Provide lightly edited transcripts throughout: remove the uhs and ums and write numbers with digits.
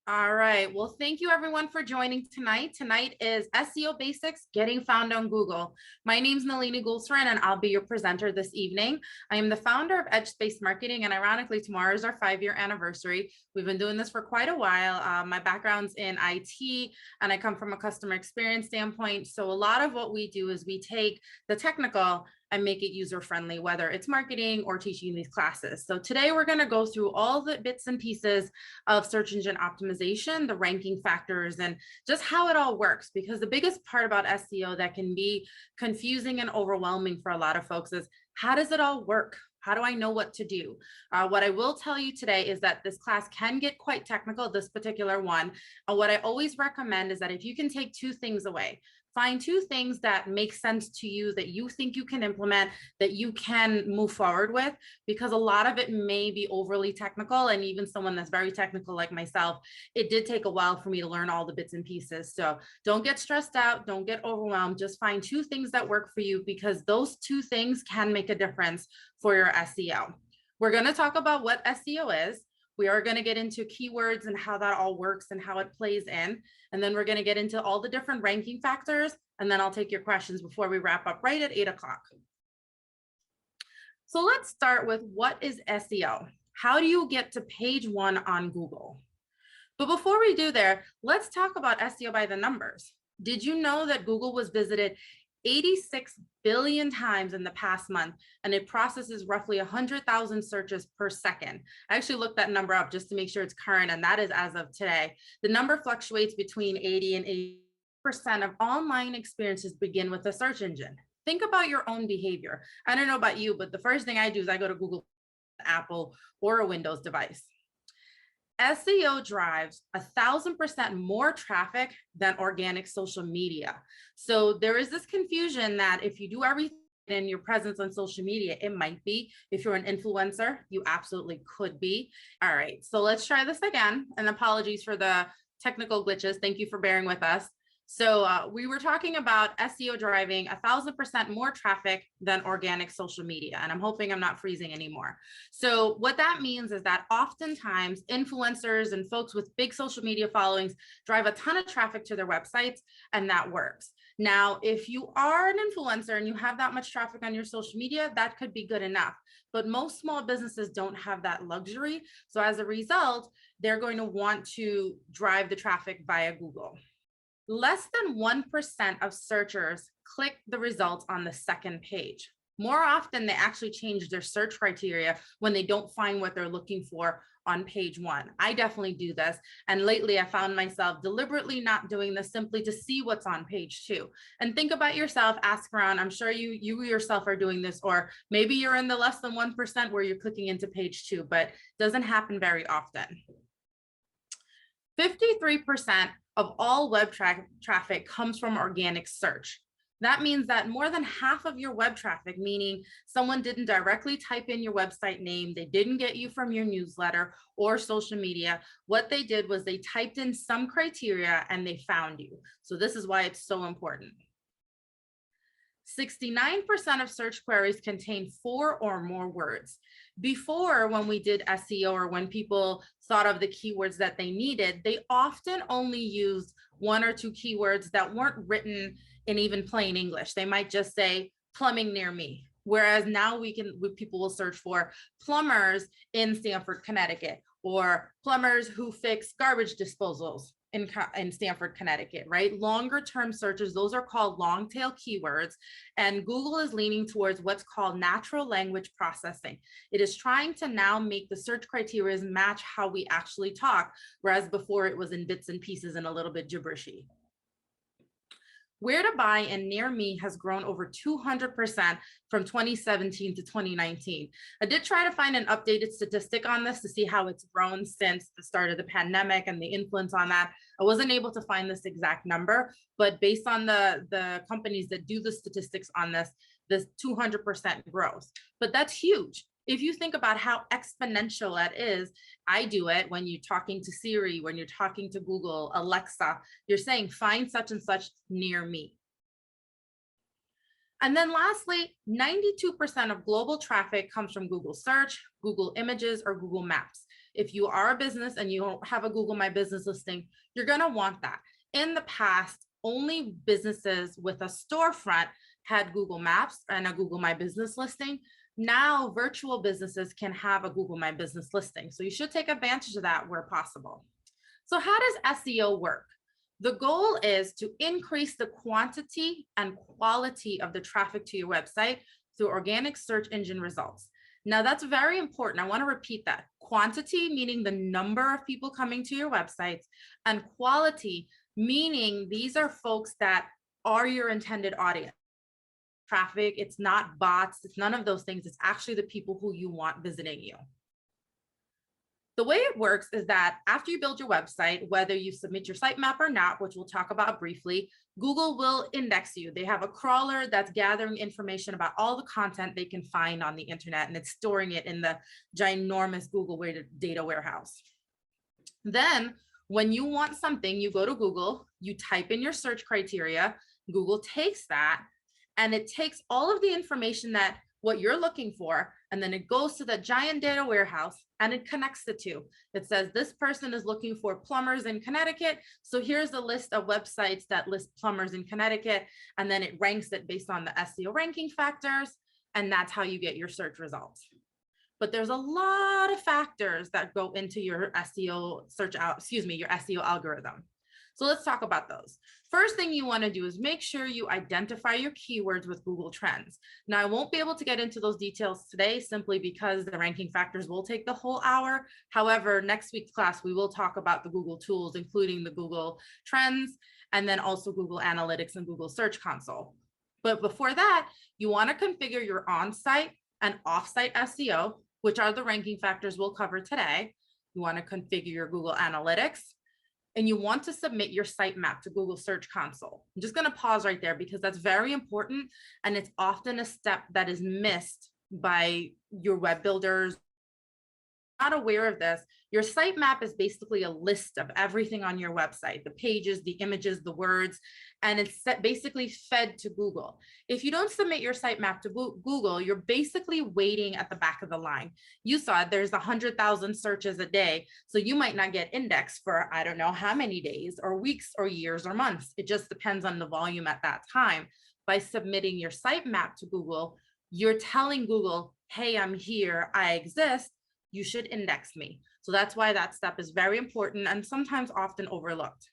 All right. Well, thank you everyone for joining tonight. Tonight is SEO Basics, Getting Found on Google. My name is Nalini Goolsarran, and I'll be your presenter this evening. I am the founder of Edge Space Marketing, and ironically, tomorrow is our 5-year anniversary. We've been doing this for quite a while. My background's in IT, and I come from a customer experience standpoint. So a lot of what we do is we take the technical and make it user-friendly, whether it's marketing or teaching these classes. So today we're going to go through all the bits and pieces of search engine optimization, the ranking factors, and just how it all works. Because the biggest part about SEO that can be confusing and overwhelming for a lot of folks is, how does it all work? How do I know what to do? What I will tell you today is that this class can get quite technical, this particular one. What I always recommend is that if you can take 2 things away, find 2 things that make sense to you, that you think you can implement, that you can move forward with, because a lot of it may be overly technical. And even someone that's very technical like myself, it did take a while for me to learn all the bits and pieces. So don't get stressed out, don't get overwhelmed, just find 2 things that work for you, because those 2 things can make a difference for your SEO. We're going to talk about what SEO is. We are going to get into keywords and how that all works and how it plays in. And then we're going to get into all the different ranking factors. And then I'll take your questions before we wrap up right at 8 o'clock. So let's start with, what is SEO? How do you get to page 1 on Google? But before we do there, let's talk about SEO by the numbers. Did you know that Google was visited 86 billion times in the past month, and it processes roughly 100,000 searches per second? I actually looked that number up just to make sure it's current, and that is as of today. The number fluctuates between 80 and 80% of online experiences begin with a search engine. Think about your own behavior. I don't know about you, but the first thing I do is I go to Google, Apple, or a Windows device. SEO drives 1,000% more traffic than organic social media. So there is this confusion that if you do everything in your presence on social media, it might be. If you're an influencer, you absolutely could be. All right, so let's try this again. And apologies for the technical glitches. Thank you for bearing with us. So we were talking about SEO driving 1,000% more traffic than organic social media. And I'm hoping I'm not freezing anymore. So what that means is that oftentimes influencers and folks with big social media followings drive a ton of traffic to their websites, and that works. Now, if you are an influencer and you have that much traffic on your social media, that could be good enough. But most small businesses don't have that luxury. So as a result, they're going to want to drive the traffic via Google. Less than 1% of searchers click the results on the second page. More often, they actually change their search criteria when they don't find what they're looking for on page 1. I definitely do this. And lately, I found myself deliberately not doing this, simply to see what's on page 2. And think about yourself, ask around. I'm sure you yourself are doing this, or maybe you're in the less than 1% where you're clicking into page 2, but it doesn't happen very often. 53% of all web traffic comes from organic search. That means that more than half of your web traffic, meaning someone didn't directly type in your website name, they didn't get you from your newsletter or social media. What they did was they typed in some criteria and they found you. So this is why it's so important. 69% of search queries contain 4 or more words. Before, when we did SEO, or when people thought of the keywords that they needed, they often only used 1 or 2 keywords that weren't written in even plain English. They might just say plumbing near me. Whereas now people will search for plumbers in Stamford, Connecticut, or plumbers who fix garbage disposals in Stamford, Connecticut, right? Longer term searches, those are called long tail keywords. And Google is leaning towards what's called natural language processing. It is trying to now make the search criteria match how we actually talk, whereas before it was in bits and pieces and a little bit gibberishy. Where to buy and near me has grown over 200% from 2017 to 2019. I did try to find an updated statistic on this to see how it's grown since the start of the pandemic and the influence on that. I wasn't able to find this exact number, but based on the companies that do the statistics on this 200% growth. But that's huge. If you think about how exponential that is, I do it when you're talking to Siri, when you're talking to Google, Alexa, you're saying, find such and such near me. And then lastly, 92% of global traffic comes from Google Search, Google Images, or Google Maps. If you are a business and you don't have a Google My Business listing, you're going to want that. In the past, only businesses with a storefront had Google Maps and a Google My Business listing. Now, virtual businesses can have a Google My Business listing. So you should take advantage of that where possible. So how does SEO work? The goal is to increase the quantity and quality of the traffic to your website through organic search engine results. Now that's very important. I want to repeat that. Quantity, meaning the number of people coming to your websites, and quality, meaning these are folks that are your intended audience. Traffic, it's not bots, it's none of those things. It's actually the people who you want visiting you. The way it works is that after you build your website, whether you submit your sitemap or not, which we'll talk about briefly, Google will index you. They have a crawler that's gathering information about all the content they can find on the internet, and it's storing it in the ginormous Google data warehouse. Then when you want something, you go to Google, you type in your search criteria, Google takes that, and it takes all of the information that what you're looking for, and then it goes to the giant data warehouse and it connects the two. It says this person is looking for plumbers in Connecticut. So here's a list of websites that list plumbers in Connecticut, and then it ranks it based on the SEO ranking factors, and that's how you get your search results. But there's a lot of factors that go into your SEO your SEO algorithm. So let's talk about those. First thing you want to do is make sure you identify your keywords with Google Trends. Now, I won't be able to get into those details today simply because the ranking factors will take the whole hour. However, next week's class, we will talk about the Google tools, including the Google Trends, and then also Google Analytics and Google Search Console. But before that, you want to configure your on-site and off-site SEO, which are the ranking factors we'll cover today. You want to configure your Google Analytics, and you want to submit your sitemap to Google Search Console. I'm just going to pause right there because that's very important, and it's often a step that is missed by your web builders. Not aware of this, your sitemap is basically a list of everything on your website, the pages, the images, the words, and it's basically fed to Google. If you don't submit your sitemap to Google, you're basically waiting at the back of the line. You saw it, there's 100,000 searches a day, so you might not get indexed for I don't know how many days or weeks or years or months. It just depends on the volume at that time. By submitting your sitemap to Google, you're telling Google, hey, I'm here, I exist, you should index me. So that's why that step is very important and sometimes often overlooked.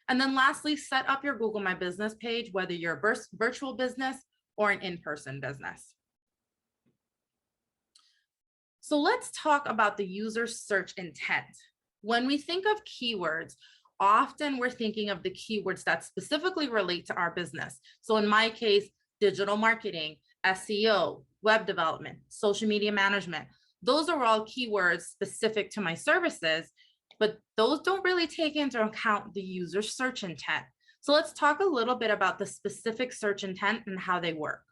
And then lastly, set up your Google My Business page, whether you're a virtual business or an in-person business. So let's talk about the user search intent. When we think of keywords, often we're thinking of the keywords that specifically relate to our business. So in my case, digital marketing, SEO, web development, social media management. Those are all keywords specific to my services, but those don't really take into account the user search intent. So let's talk a little bit about the specific search intent and how they work.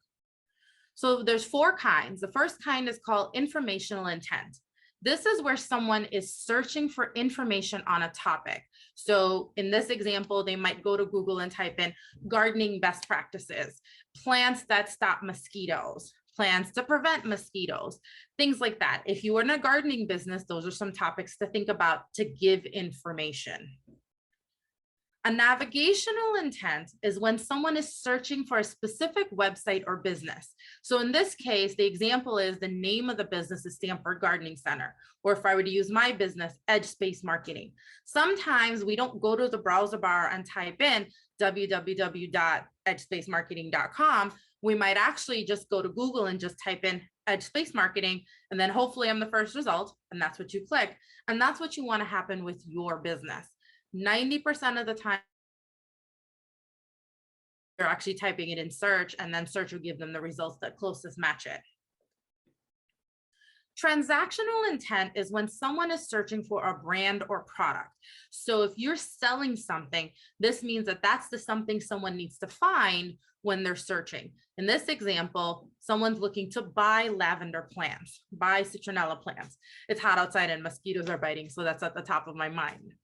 So there's 4 kinds. The first kind is called informational intent. This is where someone is searching for information on a topic. So in this example, they might go to Google and type in gardening best practices, plants that stop mosquitoes, plans to prevent mosquitoes, things like that. If you are in a gardening business, those are some topics to think about to give information. A navigational intent is when someone is searching for a specific website or business. So in this case, the example is the name of the business is Stanford Gardening Center. Or if I were to use my business, Edge Space Marketing. Sometimes we don't go to the browser bar and type in www.edgespacemarketing.com. We might actually just go to Google and just type in Edge Space Marketing, and then hopefully I'm the first result, and that's what you click. And that's what you want to happen with your business. 90% of the time, you're actually typing it in search, and then search will give them the results that closest match it. Transactional intent is when someone is searching for a brand or product. So if you're selling something, this means that that's the something someone needs to find when they're searching. In this example, someone's looking to buy lavender plants, buy citronella plants. It's hot outside and mosquitoes are biting, so that's at the top of my mind.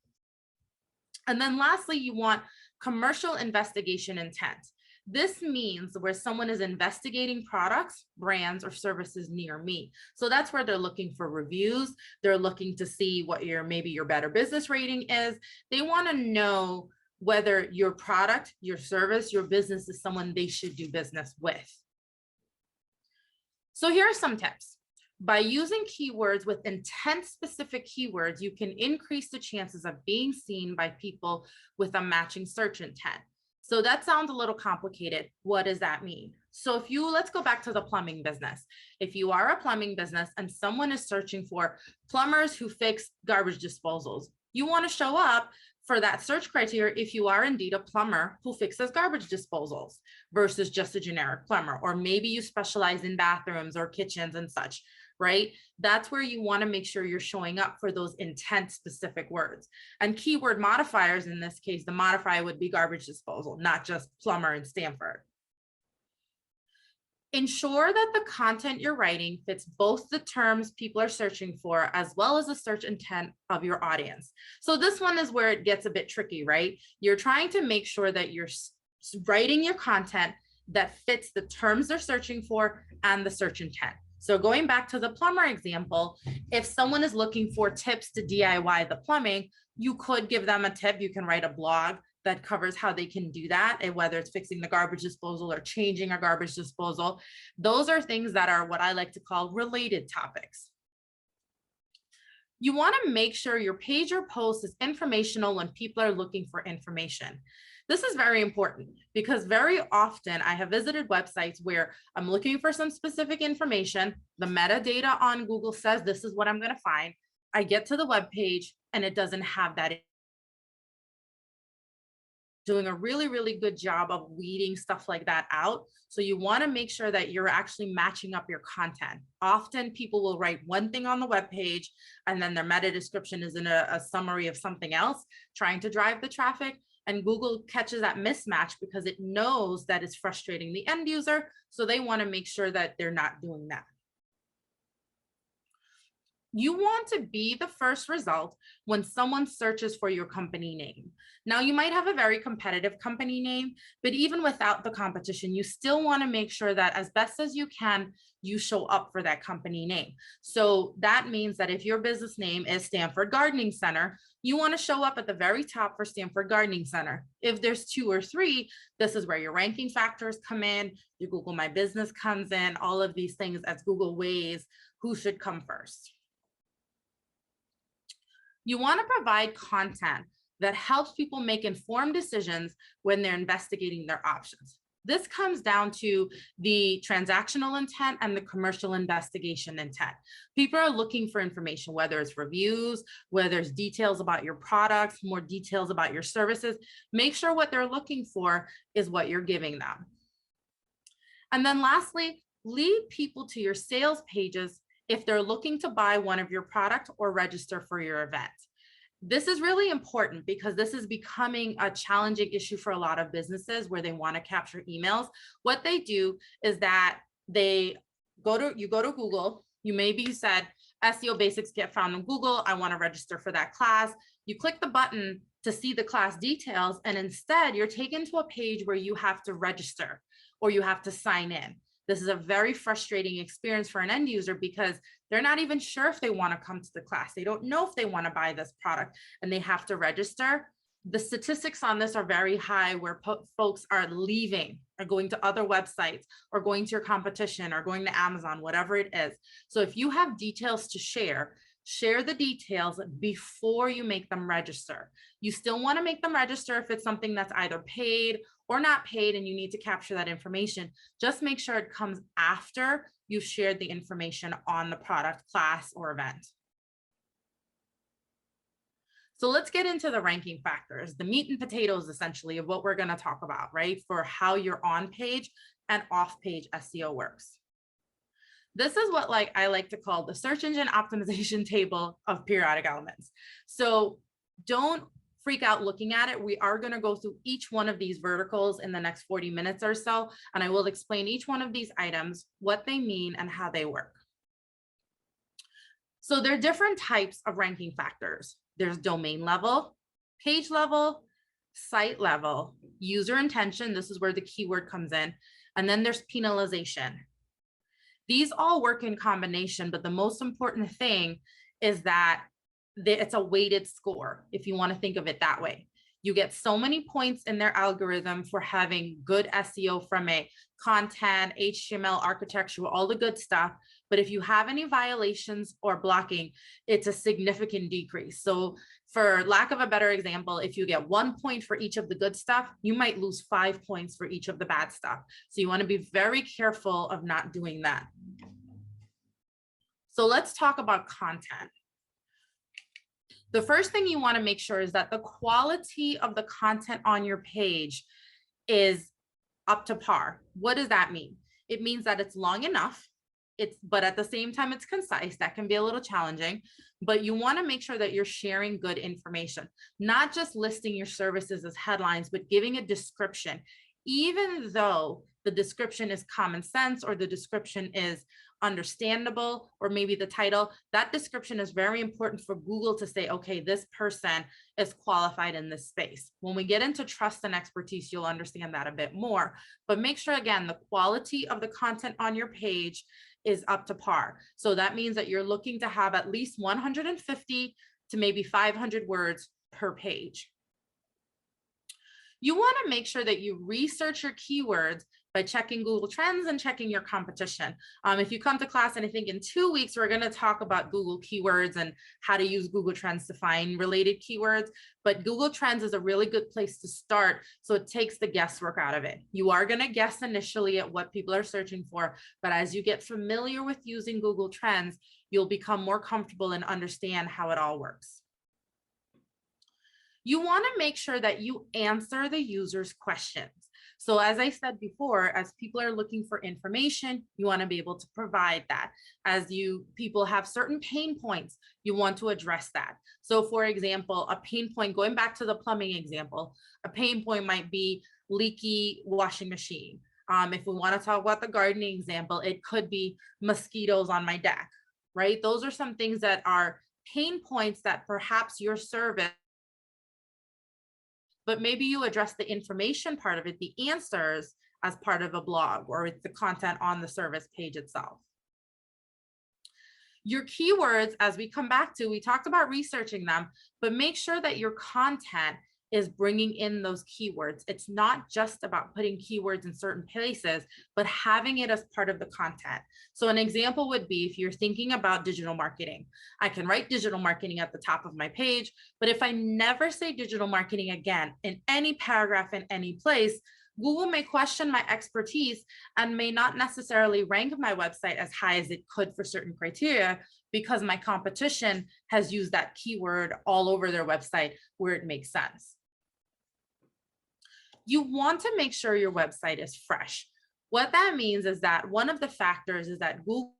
And then lastly, you want commercial investigation intent. This means where someone is investigating products, brands, or services near me. So that's where they're looking for reviews. They're looking to see what maybe your Better Business rating is. They want to know whether your product, your service, your business is someone they should do business with. So here are some tips. By using keywords with intent-specific keywords, you can increase the chances of being seen by people with a matching search intent. So that sounds a little complicated. What does that mean? So let's go back to the plumbing business. If you are a plumbing business and someone is searching for plumbers who fix garbage disposals, you want to show up for that search criteria if you are indeed a plumber who fixes garbage disposals versus just a generic plumber, or maybe you specialize in bathrooms or kitchens and such, right? That's where you want to make sure you're showing up for those intent specific words. And keyword modifiers, in this case, the modifier would be garbage disposal, not just plumber in Stanford. Ensure that the content you're writing fits both the terms people are searching for as well as the search intent of your audience. So this one is where it gets a bit tricky, right? You're trying to make sure that you're writing your content that fits the terms they're searching for and the search intent. So going back to the plumber example, if someone is looking for tips to DIY the plumbing, you could give them a tip. You can write a blog that covers how they can do that, and whether it's fixing the garbage disposal or changing a garbage disposal. Those are things that are what I like to call related topics. You want to make sure your page or post is informational when people are looking for information. This is very important because very often I have visited websites where I'm looking for some specific information. The metadata on Google says this is what I'm going to find. I get to the web page and it doesn't have that. Doing a really, really good job of weeding stuff like that out. So you want to make sure that you're actually matching up your content. Often people will write one thing on the web page and then their meta description is in a summary of something else, trying to drive the traffic. And Google catches that mismatch because it knows that it's frustrating the end user. So they want to make sure that they're not doing that. You want to be the first result when someone searches for your company name. Now, you might have a very competitive company name, but even without the competition, you still want to make sure that as best as you can, you show up for that company name. So that means that if your business name is Stanford Gardening Center, you want to show up at the very top for Stanford Gardening Center. If there's 2 or 3, this is where your ranking factors come in, your Google My Business comes in, all of these things as Google weighs who should come first. You want to provide content that helps people make informed decisions when they're investigating their options. This comes down to the transactional intent and the commercial investigation intent. People are looking for information, whether it's reviews, whether it's details about your products, more details about your services. Make sure what they're looking for is what you're giving them. And then lastly, lead people to your sales pages if they're looking to buy one of your products or register for your event. This is really important because this is becoming a challenging issue for a lot of businesses where they want to capture emails. What they do is that you go to Google, you said SEO basics get found in Google. I want to register for that class. You click the button to see the class details, and instead you're taken to a page where you have to register or you have to sign in. This is a very frustrating experience for an end user because they're not even sure if they want to come to the class. They don't know if they want to buy this product and they have to register. The statistics on this are very high where folks are leaving or going to other websites or going to your competition or going to Amazon, whatever it is. So if you have details to share the details before you make them register. You still want to make them register if it's something that's either paid or not paid and you need to capture that information. Just make sure it comes after you've shared the information on the product, class, or event. So let's get into the ranking factors, the meat and potatoes essentially of what we're going to talk about, right? For how your on-page and off-page SEO works. This is what I like to call the search engine optimization table of periodic elements. So don't freak out looking at it. We are going to go through each one of these verticals in the next 40 minutes or so, and I will explain each one of these items, what they mean and how they work. So there are different types of ranking factors. There's domain level, page level, site level, user intention. This is where the keyword comes in. And then there's penalization. These all work in combination, but the most important thing is that it's a weighted score, if you want to think of it that way. You get so many points in their algorithm for having good SEO from a content, HTML, architecture, all the good stuff. But if you have any violations or blocking, it's a significant decrease. So for lack of a better example, if you get 1 point for each of the good stuff, you might lose 5 points for each of the bad stuff. So you want to be very careful of not doing that. So let's talk about content. The first thing you want to make sure is that the quality of the content on your page is up to par. What does that mean? It means that it's long enough, but at the same time, it's concise. That can be a little challenging, but you want to make sure that you're sharing good information, not just listing your services as headlines, but giving a description. Even though the description is common sense or the description is understandable, or maybe the title, that description is very important for Google to say, okay, this person is qualified in this space. When we get into trust and expertise, you'll understand that a bit more. But make sure, again, the quality of the content on your page is up to par. So that means that you're looking to have at least 150 to maybe 500 words per page. You want to make sure that you research your keywords by checking Google Trends and checking your competition. If you come to class, and I think in 2 weeks, we're going to talk about Google keywords and how to use Google Trends to find related keywords. But Google Trends is a really good place to start. So it takes the guesswork out of it. You are going to guess initially at what people are searching for. But as you get familiar with using Google Trends, you'll become more comfortable and understand how it all works. You want to make sure that you answer the user's questions. So as I said before, as people are looking for information, you want to be able to provide that. As people have certain pain points, you want to address that. So for example, a pain point, going back to the plumbing example, a pain point might be leaky washing machine. If we want to talk about the gardening example, it could be mosquitoes on my deck, right? Those are some things that are pain points that perhaps your service, but maybe you address the information part of it, the answers, as part of a blog, or it's the content on the service page itself. Your keywords, as we come back to, we talked about researching them, but make sure that your content is bringing in those keywords. It's not just about putting keywords in certain places, but having it as part of the content. So an example would be if you're thinking about digital marketing, I can write digital marketing at the top of my page, but if I never say digital marketing again in any paragraph in any place, Google may question my expertise and may not necessarily rank my website as high as it could for certain criteria, because my competition has used that keyword all over their website where it makes sense. You want to make sure your website is fresh. What that means is that one of the factors is that Google,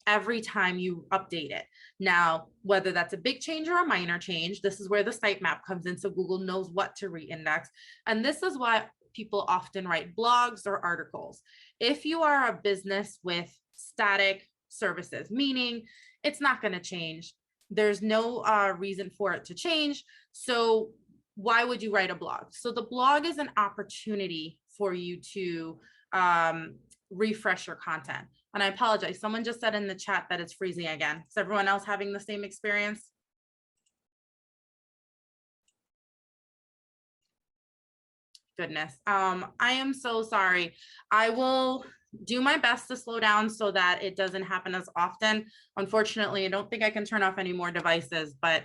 every time you update it. Now, whether that's a big change or a minor change, this is where the sitemap comes in, so Google knows what to reindex. And this is why people often write blogs or articles. If you are a business with static services, meaning it's not going to change, there's no reason for it to change. So why would you write a blog? So the blog is an opportunity for you to refresh your content. And I apologize, someone just said in the chat that it's freezing again. Is everyone else having the same experience? Goodness, I am so sorry. I will do my best to slow down so that it doesn't happen as often. Unfortunately, I don't think I can turn off any more devices, but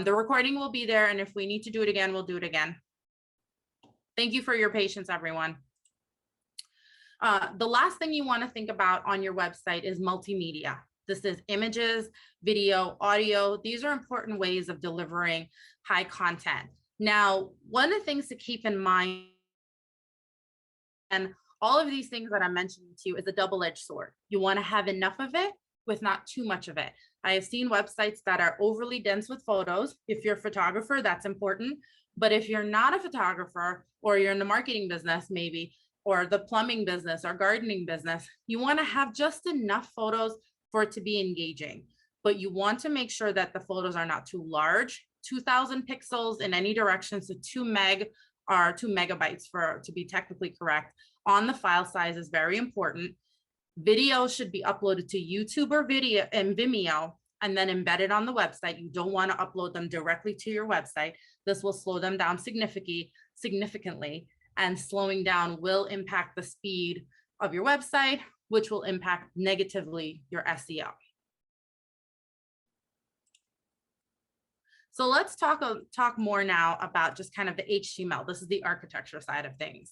the recording will be there. And if we need to do it again, we'll do it again. Thank you for your patience, everyone. The last thing you want to think about on your website is multimedia. This is images, video, audio. These are important ways of delivering high content. Now, one of the things to keep in mind, and all of these things that I'm mentioning to you, is a double-edged sword. You want to have enough of it with not too much of it. I have seen websites that are overly dense with photos. If you're a photographer, that's important. But if you're not a photographer, or you're in the marketing business maybe, or the plumbing business or gardening business, you want to have just enough photos for it to be engaging. but you want to make sure that the photos are not too large. 2,000 pixels in any direction, so 2 megabytes to be technically correct on the file size is very important. Video should be uploaded to YouTube or Vimeo and then embedded on the website. You don't want to upload them directly to your website. This will slow them down significantly, and slowing down will impact the speed of your website, which will impact negatively your SEO. So let's talk more now about just kind of the HTML. This is the architecture side of things.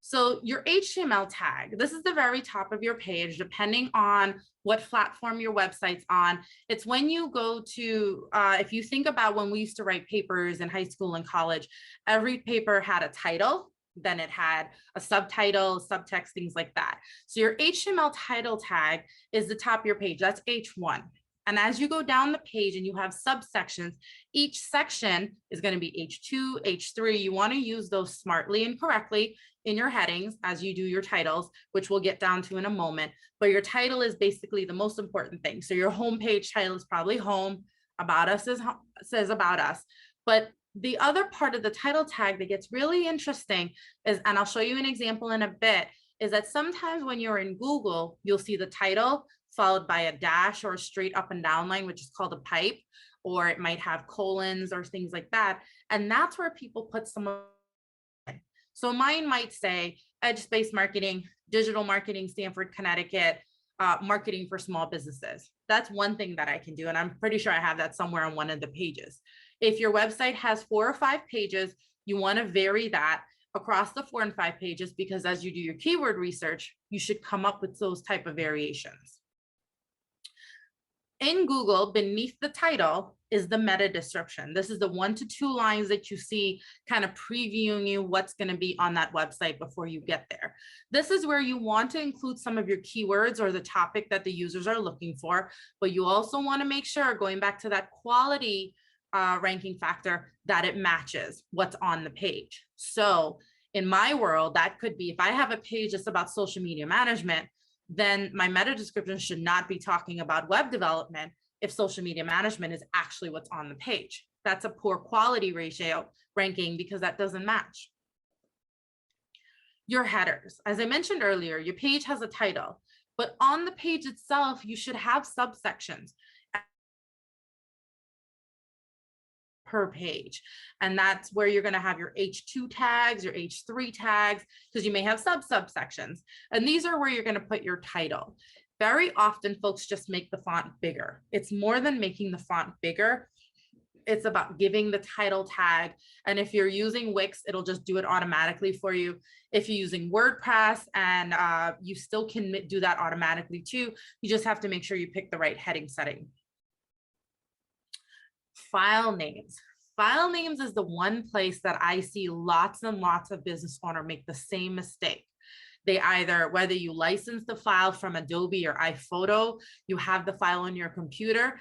So your HTML tag, this is the very top of your page, depending on what platform your website's on. It's when you go to, if you think about when we used to write papers in high school and college, every paper had a title, then it had a subtitle, subtext, things like that. So your HTML title tag is the top of your page, that's H1. And as you go down the page and you have subsections, each section is going to be H2, H3. You want to use those smartly and correctly in your headings as you do your titles, which we'll get down to in a moment. But your title is basically the most important thing. So your homepage title is probably home, about us says about us. But the other part of the title tag that gets really interesting is, and I'll show you an example in a bit, is that sometimes when you're in Google, you'll see the title followed by a dash or a straight up and down line, which is called a pipe, or it might have colons or things like that. And that's where people put some of it. So mine might say Edge Space Marketing, Digital Marketing, Stamford, Connecticut, marketing for small businesses. That's one thing that I can do. And I'm pretty sure I have that somewhere on one of the pages. If your website has 4 or 5 pages, you want to vary that across the 4 and 5 pages, because as you do your keyword research, you should come up with those type of variations. In Google, beneath the title is the meta description. This is the 1 to 2 lines that you see kind of previewing you what's going to be on that website before you get there. This is where you want to include some of your keywords or the topic that the users are looking for, but you also want to make sure, going back to that quality ranking factor, that it matches what's on the page. So in my world, that could be, if I have a page that's about social media management, then my meta description should not be talking about web development if social media management is actually what's on the page. That's a poor quality ratio ranking because that doesn't match. Your headers, as I mentioned earlier, your page has a title, but on the page itself, you should have subsections per page. And that's where you're going to have your H2 tags, your H3 tags, because you may have subsections. And these are where you're going to put your title. Very often folks just make the font bigger. It's more than making the font bigger. It's about giving the title tag. And if you're using Wix, it'll just do it automatically for you. If you're using WordPress, and you still can do that automatically too, you just have to make sure you pick the right heading setting. File names. File names is the one place that I see lots and lots of business owners make the same mistake. They either, whether you license the file from Adobe or iPhoto, you have the file on your computer,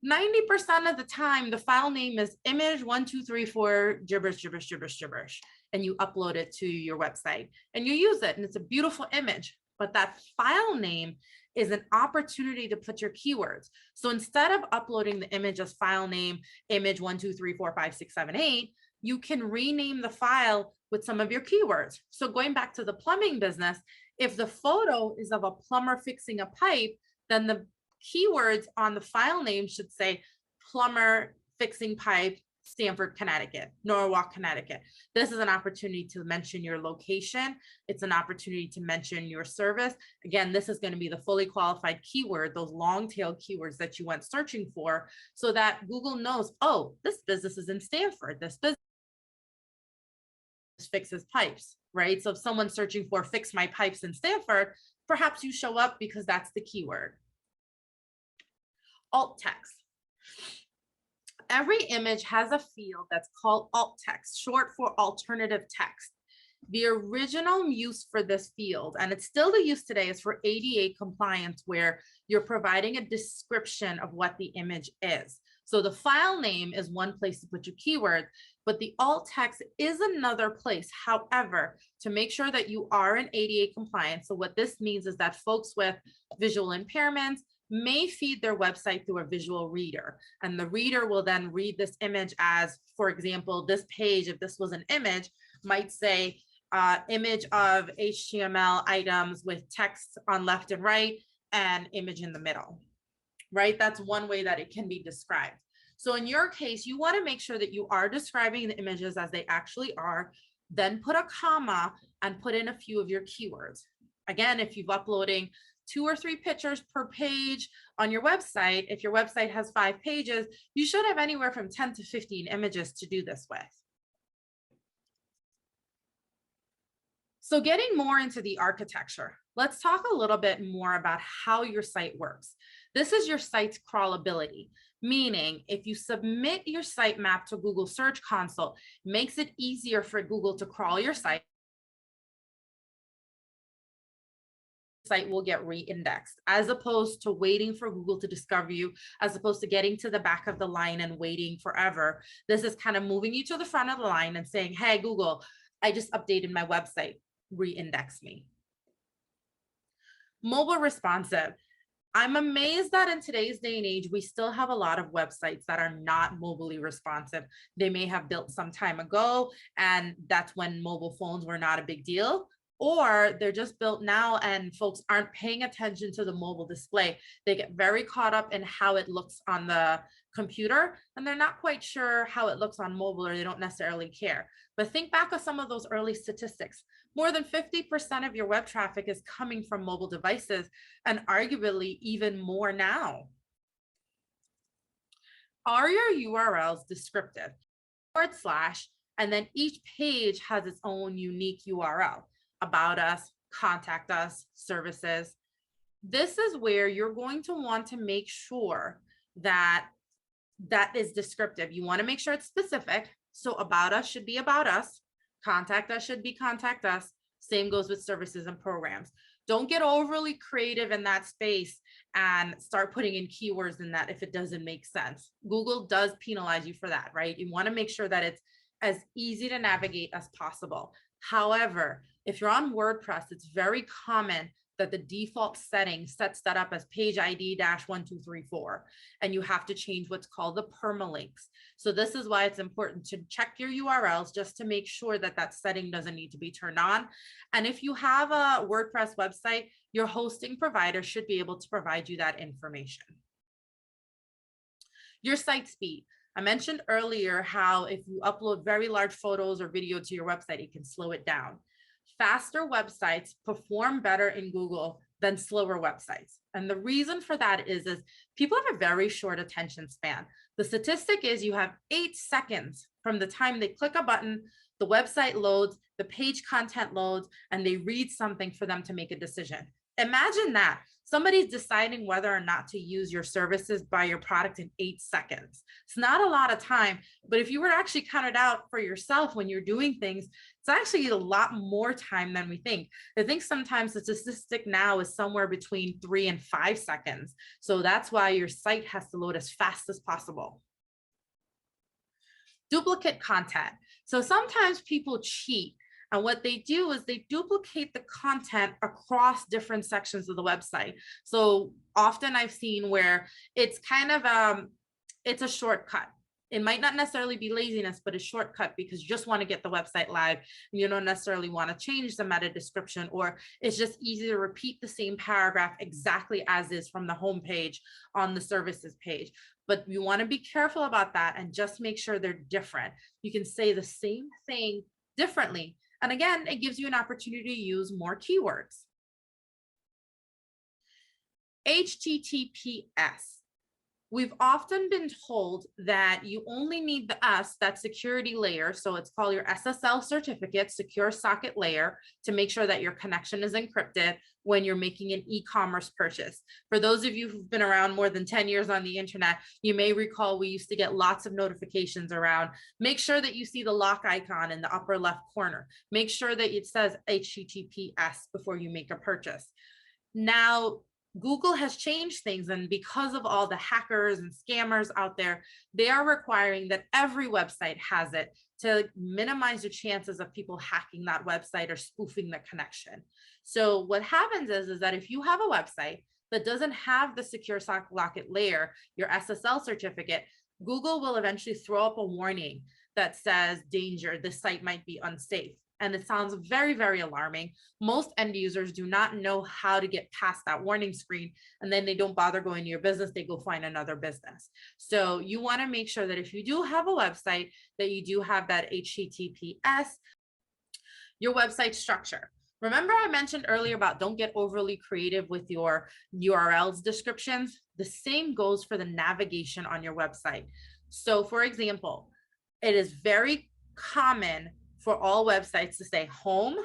90% of the time, the file name is image 1234 gibberish, and you upload it to your website and you use it, and it's a beautiful image. But that file name is an opportunity to put your keywords. So instead of uploading the image as file name, image 12345678, you can rename the file with some of your keywords. So going back to the plumbing business, if the photo is of a plumber fixing a pipe, then the keywords on the file name should say plumber fixing pipe, Stamford, Connecticut, Norwalk, Connecticut. This is an opportunity to mention your location. It's an opportunity to mention your service. Again, this is going to be the fully qualified keyword, those long tail keywords that you went searching for, so that Google knows, oh, this business is in Stamford. This business fixes pipes, right? So if someone's searching for fix my pipes in Stamford, perhaps you show up because that's the keyword. Alt text. Every image has a field that's called alt text, short for alternative text. The original use for this field, and it's still the use today, is for ADA compliance, where you're providing a description of what the image is. So the file name is one place to put your keyword, but the alt text is another place. However, to make sure that you are in ADA compliant. So what this means is that folks with visual impairments may feed their website through a visual reader, and the reader will then read this image as, for example, this page, if this was an image, might say image of HTML items with text on left and right and image in the middle, right? That's one way that it can be described. So in your case, you want to make sure that you are describing the images as they actually are, then put a comma and put in a few of your keywords. Again, if you're uploading 2 or 3 pictures per page on your website, if your website has 5 pages, you should have anywhere from 10 to 15 images to do this with. So getting more into the architecture, let's talk a little bit more about how your site works. This is your site's crawlability, meaning if you submit your sitemap to Google Search Console, it makes it easier for Google to crawl your site. Site will get re-indexed, as opposed to waiting for Google to discover you, as opposed to getting to the back of the line and waiting forever. This is kind of moving you to the front of the line and saying, hey, Google, I just updated my website, re-index me. Mobile responsive. I'm amazed that in today's day and age, we still have a lot of websites that are not mobilely responsive. They may have built some time ago, and that's when mobile phones were not a big deal, or they're just built now and folks aren't paying attention to the mobile display. They get very caught up in how it looks on the computer, and they're not quite sure how it looks on mobile, or they don't necessarily care. But think back of some of those early statistics. More than 50% of your web traffic is coming from mobile devices, and arguably even more now. Are your URLs descriptive? / and then each page has its own unique URL. About us, contact us, services. This is where you're going to want to make sure that that is descriptive. You want to make sure it's specific. So about us should be about us. Contact us should be contact us. Same goes with services and programs. Don't get overly creative in that space and start putting in keywords in that if it doesn't make sense. Google does penalize you for that, right? You want to make sure that it's as easy to navigate as possible. However, if you're on WordPress, it's very common that the default setting sets that up as page ID -1234, and you have to change what's called the permalinks. So this is why it's important to check your URLs just to make sure that that setting doesn't need to be turned on. And if you have a WordPress website, your hosting provider should be able to provide you that information. Your site speed. I mentioned earlier how if you upload very large photos or video to your website, it can slow it down. Faster websites perform better in Google than slower websites. And the reason for that is people have a very short attention span. The statistic is you have 8 seconds from the time they click a button, the website loads, the page content loads, and they read something for them to make a decision. Imagine that. Somebody's deciding whether or not to use your services, buy your product in 8 seconds. It's not a lot of time, but if you were to actually count it out for yourself when you're doing things, it's actually a lot more time than we think. I think sometimes the statistic now is somewhere between 3 and 5 seconds. So that's why your site has to load as fast as possible. Duplicate content. So sometimes people cheat. And what they do is they duplicate the content across different sections of the website. So often I've seen where it's kind of, it's a shortcut. It might not necessarily be laziness, but a shortcut because you just want to get the website live and you don't necessarily want to change the meta description, or it's just easy to repeat the same paragraph exactly as is from the home page on the services page. But you want to be careful about that and just make sure they're different. You can say the same thing differently. And again, it gives you an opportunity to use more keywords. HTTPS. We've often been told that you only need the S, that security layer. So it's called your SSL certificate, secure socket layer, to make sure that your connection is encrypted when you're making an e-commerce purchase. For those of you who've been around more than 10 years on the internet, you may recall we used to get lots of notifications around. Make sure that you see the lock icon in the upper left corner. Make sure that it says HTTPS before you make a purchase. Now, Google has changed things, and because of all the hackers and scammers out there, they are requiring that every website has it to minimize the chances of people hacking that website or spoofing the connection. So what happens is that if you have a website that doesn't have the secure sock locket layer, your SSL certificate, Google will eventually throw up a warning that says, danger, this site might be unsafe. And it sounds very, very alarming. Most end users do not know how to get past that warning screen, and then they don't bother going to your business, they go find another business. So you want to make sure that if you do have a website, that you do have that HTTPS, your website structure. Remember I mentioned earlier about don't get overly creative with your URLs descriptions? The same goes for the navigation on your website. So for example, it is very common for all websites to say home,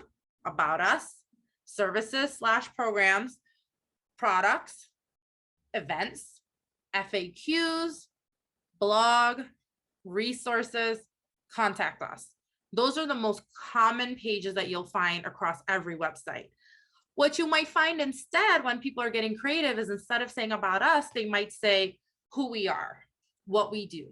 about us, services / programs, products, events, FAQs, blog, resources, contact us. Those are the most common pages that you'll find across every website. What you might find instead when people are getting creative is instead of saying about us, they might say who we are, what we do.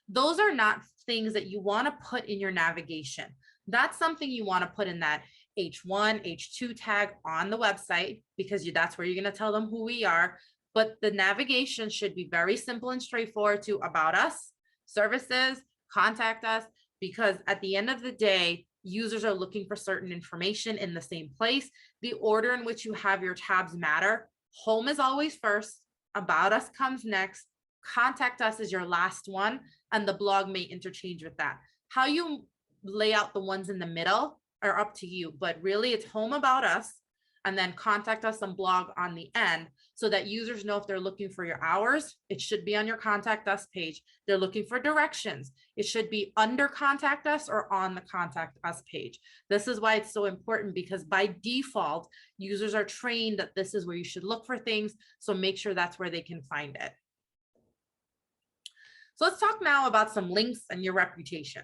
Those are not things that you want to put in your navigation. That's something you want to put in that H1, H2 tag on the website, because that's where you're going to tell them who we are. But the navigation should be very simple and straightforward to about us, services, contact us, because at the end of the day, users are looking for certain information in the same place. The order in which you have your tabs matter. Home is always first, about us comes next, contact us is your last one, and the blog may interchange with that. How you lay out the ones in the middle are up to you, but really it's home, about us, and then contact us and blog on the end, so that users know if they're looking for your hours, it should be on your contact us page. They're looking for directions, it should be under contact us or on the contact us page. This is why it's so important, because by default, users are trained that this is where you should look for things. So make sure that's where they can find it. So let's talk now about some links and your reputation.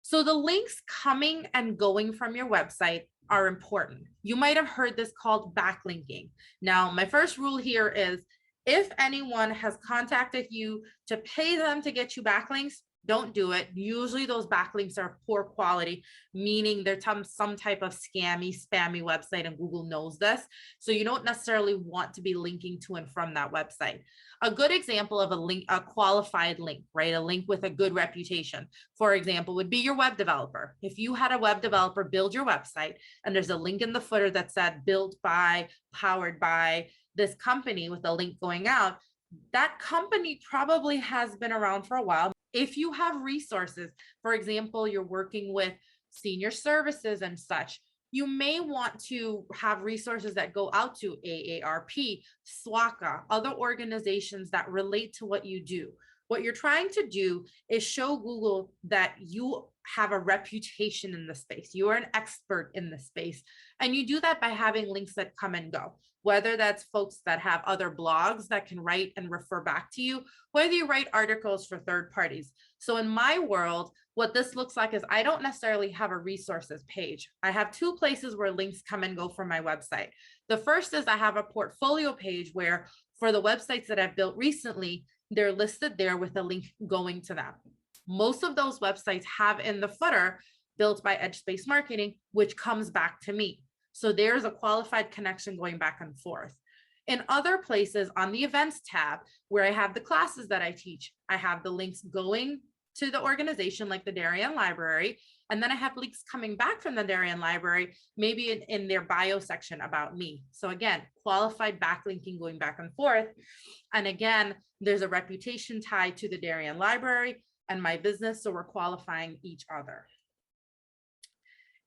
So the links coming and going from your website are important. You might have heard this called backlinking. Now, my first rule here is if anyone has contacted you to pay them to get you backlinks, don't do it. Usually those backlinks are poor quality, meaning they're some type of scammy, spammy website, and Google knows this. So you don't necessarily want to be linking to and from that website. A good example of a link, a qualified link, right? A link with a good reputation, for example, would be your web developer. If you had a web developer build your website and there's a link in the footer that said built by, powered by this company with a link going out, that company probably has been around for a while. If you have resources, for example, you're working with senior services and such, you may want to have resources that go out to AARP, SWACA, other organizations that relate to what you do. What you're trying to do is show Google that you have a reputation in the space. You are an expert in the space. And you do that by having links that come and go, whether that's folks that have other blogs that can write and refer back to you, whether you write articles for third parties. So in my world, what this looks like is I don't necessarily have a resources page. I have two places where links come and go from my website. The first is I have a portfolio page where for the websites that I've built recently, they're listed there with a link going to them. Most of those websites have in the footer built by Edge Space Marketing, which comes back to me. So there's a qualified connection going back and forth. In other places on the events tab, where I have the classes that I teach, I have the links going to the organization like the Darien Library. And then I have links coming back from the Darien Library, maybe in their bio section about me. So again, qualified backlinking going back and forth. And again, there's a reputation tied to the Darien Library and my business. So we're qualifying each other.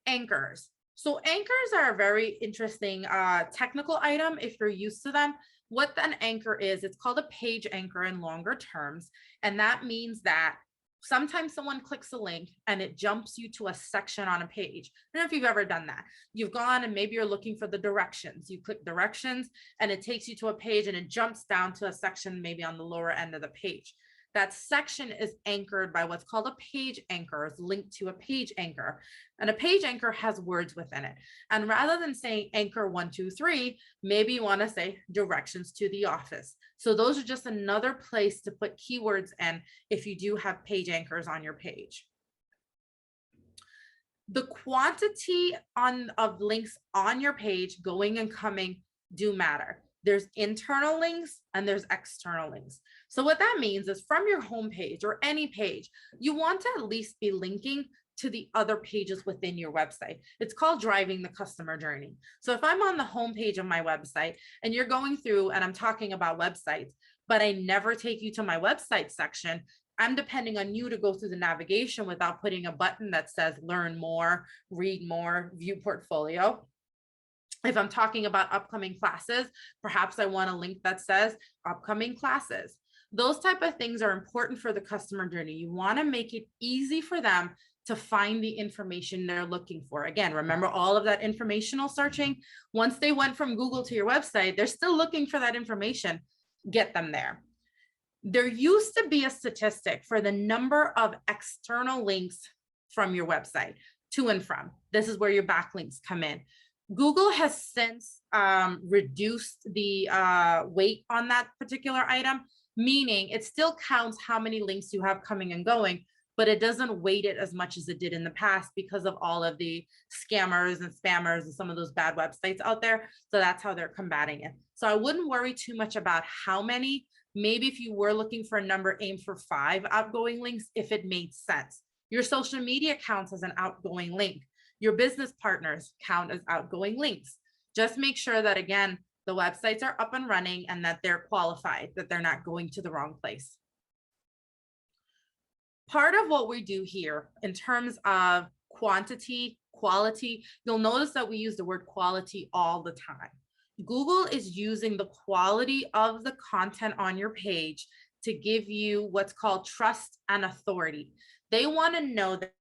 Anchors. So anchors are a very interesting technical item if you're used to them. What an anchor is, it's called a page anchor in longer terms. And that means that sometimes someone clicks a link and it jumps you to a section on a page. I don't know if you've ever done that. You've gone and maybe you're looking for the directions. You click directions and it takes you to a page and it jumps down to a section maybe on the lower end of the page. That section is anchored by what's called a page anchor, is linked to a page anchor. And a page anchor has words within it. And rather than saying anchor 1, 2, 3, maybe you want to say directions to the office. So those are just another place to put keywords in if you do have page anchors on your page. The quantity of links on your page going and coming do matter. There's internal links and there's external links. So what that means is from your homepage or any page, you want to at least be linking to the other pages within your website. It's called driving the customer journey. So if I'm on the homepage of my website and you're going through and I'm talking about websites, but I never take you to my website section, I'm depending on you to go through the navigation without putting a button that says learn more, read more, view portfolio. If I'm talking about upcoming classes, perhaps I want a link that says upcoming classes. Those type of things are important for the customer journey. You want to make it easy for them to find the information they're looking for. Again, remember all of that informational searching. Once they went from Google to your website, they're still looking for that information. Get them there. There used to be a statistic for the number of external links from your website to and from. This is where your backlinks come in. Google has since reduced the weight on that particular item, meaning it still counts how many links you have coming and going, but it doesn't weight it as much as it did in the past because of all of the scammers and spammers and some of those bad websites out there. So that's how they're combating it. So I wouldn't worry too much about how many. Maybe if you were looking for a number, aim for 5 outgoing links if it made sense. Your social media counts as an outgoing link. Your business partners count as outgoing links. Just make sure that, again, the websites are up and running and that they're qualified, that they're not going to the wrong place. Part of what we do here in terms of quantity, quality, you'll notice that we use the word quality all the time. Google is using the quality of the content on your page to give you what's called trust and authority. They want to know that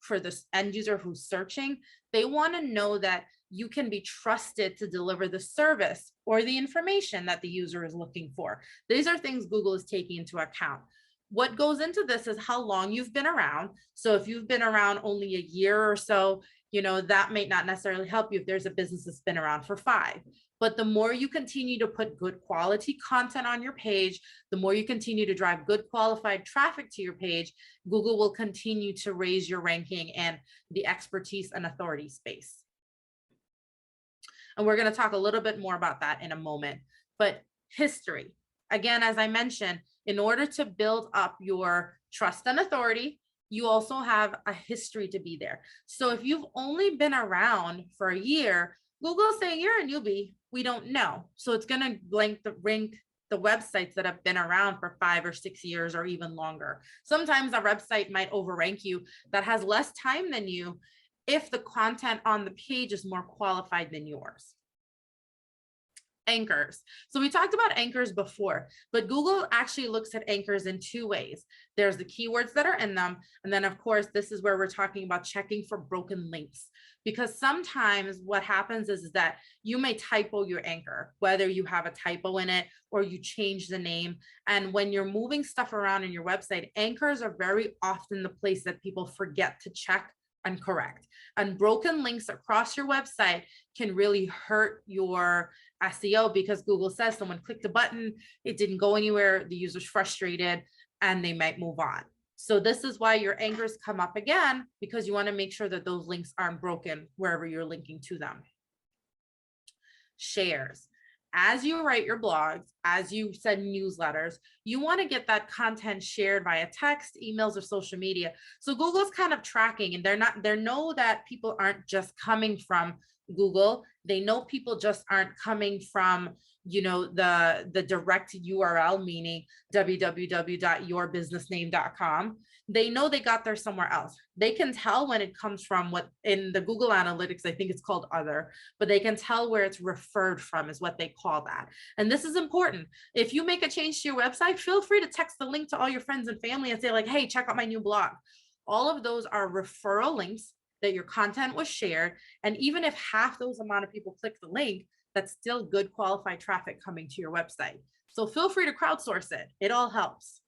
for the end user who's searching, they want to know that you can be trusted to deliver the service or the information that the user is looking for. These are things Google is taking into account. What goes into this is how long you've been around. So if you've been around only a year or so, that may not necessarily help you if there's a business that's been around for 5. But the more you continue to put good quality content on your page, the more you continue to drive good qualified traffic to your page, Google will continue to raise your ranking and the expertise and authority space. And we're going to talk a little bit more about that in a moment. But history, again, as I mentioned, in order to build up your trust and authority, you also have a history to be there. So if you've only been around for a year, Google's saying you're a newbie. We don't know. So it's going to rank the websites that have been around for 5 or 6 years or even longer. Sometimes a website might overrank you that has less time than you if the content on the page is more qualified than yours. Anchors. So we talked about anchors before, but Google actually looks at anchors in 2 ways. There's the keywords that are in them. And then of course, this is where we're talking about checking for broken links, because sometimes what happens is that you may typo your anchor, whether you have a typo in it or you change the name. And when you're moving stuff around in your website, anchors are very often the place that people forget to check and correct. And broken links across your website can really hurt your SEO because Google says someone clicked a button, it didn't go anywhere, the user's frustrated, and they might move on. So this is why your anchors come up again, because you want to make sure that those links aren't broken wherever you're linking to them. Shares. As you write your blogs, as you send newsletters, you want to get that content shared via text, emails, or social media. So Google's kind of tracking, and they know that people aren't just coming from Google. They know people just aren't coming from, the direct URL, meaning www.yourbusinessname.com. They know they got there somewhere else. They can tell when it comes from what in the Google Analytics, I think it's called other, but they can tell where it's referred from is what they call that. And this is important. If you make a change to your website, feel free to text the link to all your friends and family and say like, hey, check out my new blog. All of those are referral links that your content was shared. And even if half those amount of people click the link, that's still good qualified traffic coming to your website. So feel free to crowdsource it. It all helps.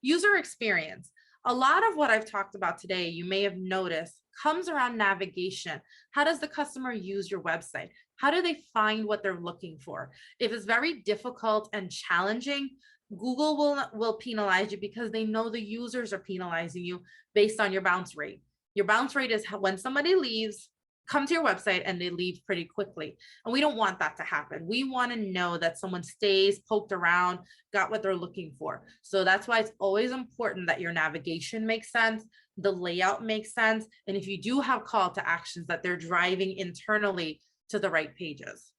User experience. A lot of what I've talked about today, you may have noticed, comes around navigation. How does the customer use your website? How do they find what they're looking for? If it's very difficult and challenging, Google will penalize you because they know the users are penalizing you based on your bounce rate. Your bounce rate is when somebody leaves, come to your website and they leave pretty quickly. And we don't want that to happen. We want to know that someone stays, poked around, got what they're looking for. So that's why it's always important that your navigation makes sense, the layout makes sense, and if you do have call to actions, that they're driving internally to the right pages.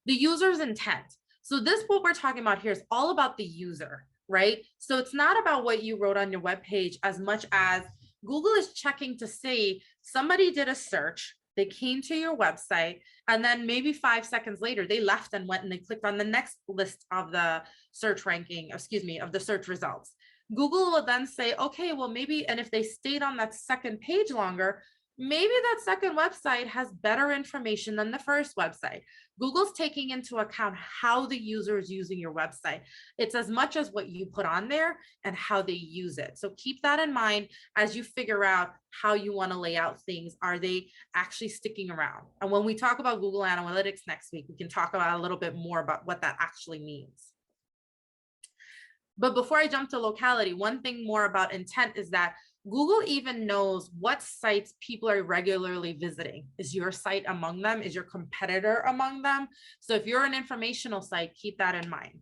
The user's intent. So this, what we're talking about here, is all about the user, right? So it's not about what you wrote on your web page as much as Google is checking to see somebody did a search, they came to your website, and then maybe 5 seconds later, they left and went and they clicked on the next list of the search ranking, excuse me, of the search results. Google will then say, okay, well, maybe, and if they stayed on that second page longer, maybe that second website has better information than the first website. Google's taking into account how the user is using your website. It's as much as what you put on there and how they use it. So keep that in mind as you figure out how you want to lay out things. Are they actually sticking around? And when we talk about Google Analytics next week, we can talk about a little bit more about what that actually means. But before I jump to locality, one thing more about intent is that Google even knows what sites people are regularly visiting. Is your site among them? Is your competitor among them? So if you're an informational site, keep that in mind.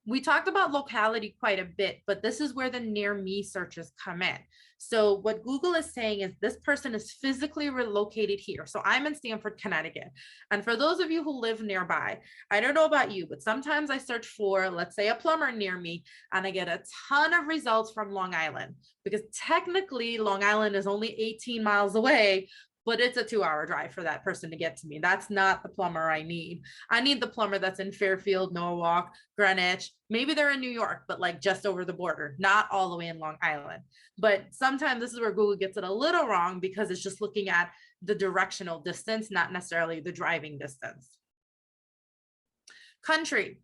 We talked about locality quite a bit, but this is where the near me searches come in. So what Google is saying is this person is physically relocated here. So I'm in Stamford, Connecticut. And for those of you who live nearby, I don't know about you, but sometimes I search for, let's say, a plumber near me, and I get a ton of results from Long Island, because technically Long Island is only 18 miles away, but it's a 2-hour drive for that person to get to me. That's not the plumber I need. I need the plumber that's in Fairfield, Norwalk, Greenwich. Maybe they're in New York, but like just over the border, not all the way in Long Island. But sometimes this is where Google gets it a little wrong, because it's just looking at the directional distance, not necessarily the driving distance. Country.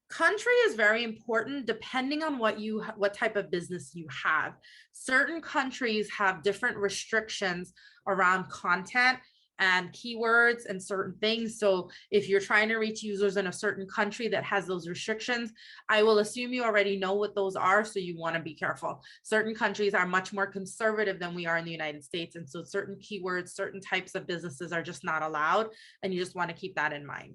Country is very important depending on what type of business you have. Certain countries have different restrictions around content and keywords and certain things. So if you're trying to reach users in a certain country that has those restrictions, I will assume you already know what those are, so you want to be careful. Certain countries are much more conservative than we are in the United States, and so certain keywords, certain types of businesses are just not allowed, and you just want to keep that in mind.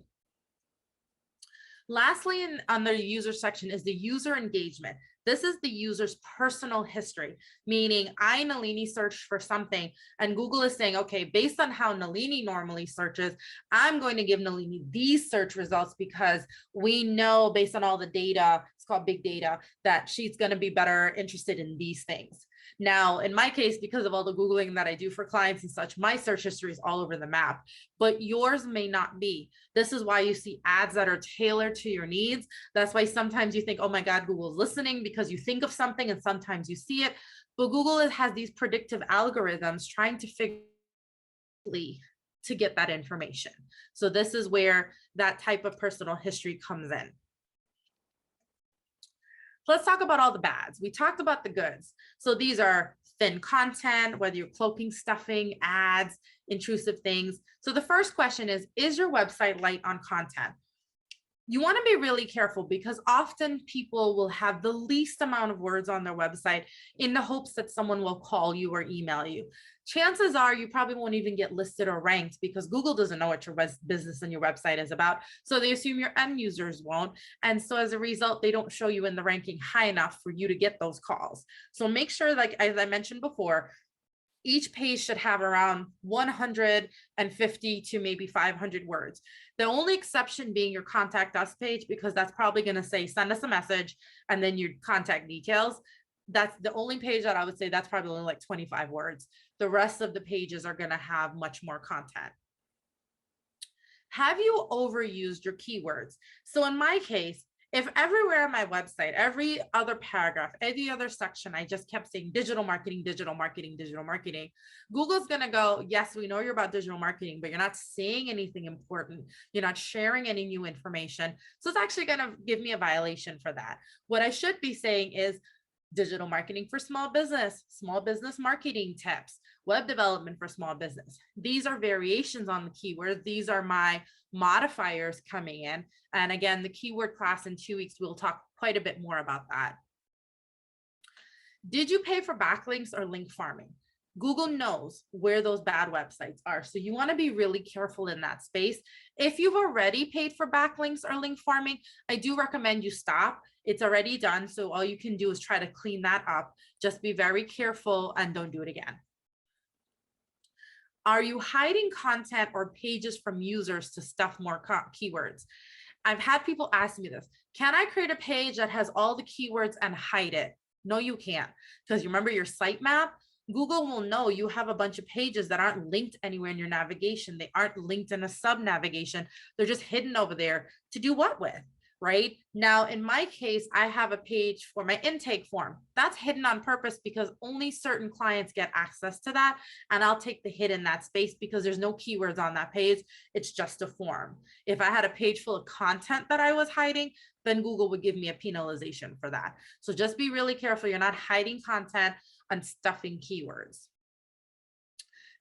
Lastly, on the user section is the user engagement. This is the user's personal history, meaning I, Nalini, searched for something and Google is saying, okay, based on how Nalini normally searches, I'm going to give Nalini these search results because we know based on all the data, it's called big data, that she's going to be better interested in these things. Now, in my case, because of all the Googling that I do for clients and such, my search history is all over the map, but yours may not be. This is why you see ads that are tailored to your needs. That's why sometimes you think, oh my God, Google's listening, because you think of something and sometimes you see it. But Google has these predictive algorithms trying to figure to get that information. So this is where that type of personal history comes in. Let's talk about all the bads. We talked about the goods. So these are thin content, whether you're cloaking, stuffing, ads, intrusive things. So the first question is your website light on content? You want to be really careful, because often people will have the least amount of words on their website in the hopes that someone will call you or email you. Chances are you probably won't even get listed or ranked, because Google doesn't know what your business and your website is about. So they assume your end users won't. And so as a result, they don't show you in the ranking high enough for you to get those calls. So make sure, like as I mentioned before, each page should have around 150 to maybe 500 words. The only exception being your contact us page, because that's probably going to say, send us a message and then your contact details. That's the only page that I would say that's probably only like 25 words. The rest of the pages are going to have much more content. Have you overused your keywords? So in my case, if everywhere on my website, every other paragraph, every other section, I just kept saying digital marketing, digital marketing, digital marketing, Google's going to go, yes, we know you're about digital marketing, but you're not saying anything important. You're not sharing any new information. So it's actually going to give me a violation for that. What I should be saying is, digital marketing for small business marketing tips, web development for small business. These are variations on the keywords. These are my modifiers coming in. And again, the keyword class in 2 weeks, we'll talk quite a bit more about that. Did you pay for backlinks or link farming? Google knows where those bad websites are. So you want to be really careful in that space. If you've already paid for backlinks or link farming, I do recommend you stop. It's already done. So all you can do is try to clean that up. Just be very careful and don't do it again. Are you hiding content or pages from users to stuff more keywords? I've had people ask me this. Can I create a page that has all the keywords and hide it? No, you can't. Because you remember your sitemap? Google will know you have a bunch of pages that aren't linked anywhere in your navigation. They aren't linked in a sub navigation. They're just hidden over there to do what with, right? Now, in my case, I have a page for my intake form. That's hidden on purpose because only certain clients get access to that. And I'll take the hit in that space because there's no keywords on that page. It's just a form. If I had a page full of content that I was hiding, then Google would give me a penalization for that. So just be really careful. You're not hiding content and stuffing keywords.